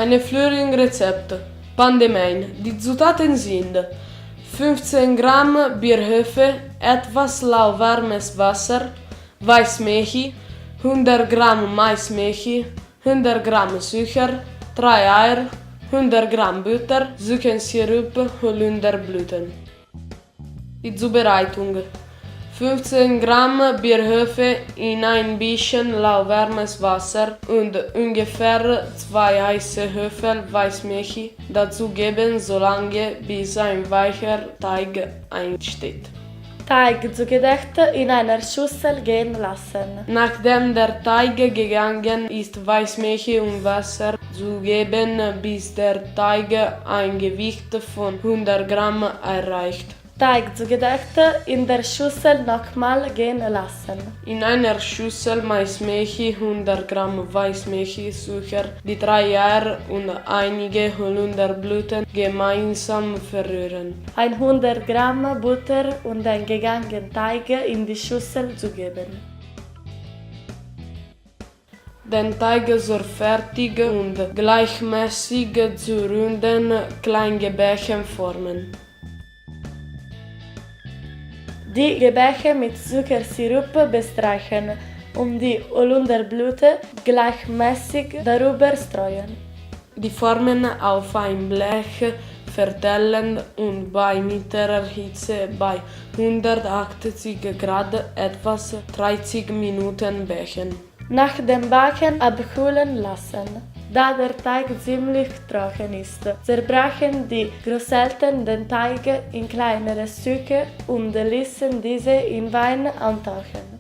Eine flürigen Rezepte. Pandemein. Die Zutaten sind 15 Gramm Bierhefe, etwas lauwarmes Wasser, Weißmilch, 100 Gramm Maismilch, 100 Gramm Zucker, 3 Eier, 100 Gramm Butter, Zuckersirup, Holunderblüten. Die Zubereitung. 15 Gramm Bierhefe in ein bisschen lauwarmes Wasser und ungefähr 2 heiße Löffel Weißmilch dazugeben, solange bis ein weicher Teig entsteht. Teig zugedeckt in einer Schüssel gehen lassen. Nachdem der Teig gegangen ist, Weißmilch und Wasser zugeben, bis der Teig ein Gewicht von 100 Gramm erreicht. Teig zugedeckt in der Schüssel nochmal gehen lassen. In einer Schüssel Maismilch, 100 Gramm Weißmilch, Zucker, die 3 Eier und einige Holunderblüten gemeinsam verrühren. 100 Gramm Butter und den gegangenen Teig in die Schüssel zugeben. Den Teig sorgfältig und gleichmäßig zu runden Kleingebäcken formen. Die Gebäcke mit Zuckersirup bestreichen, die Holunderblüte gleichmäßig darüber streuen. Die Formen auf ein Blech verteilen und bei mittlerer Hitze bei 180 Grad etwas 30 Minuten backen. Nach dem Backen abkühlen lassen. Da der Teig ziemlich trocken ist, zerbrachen die Großeltern den Teig in kleinere Stücke und ließen diese in Wein eintauchen.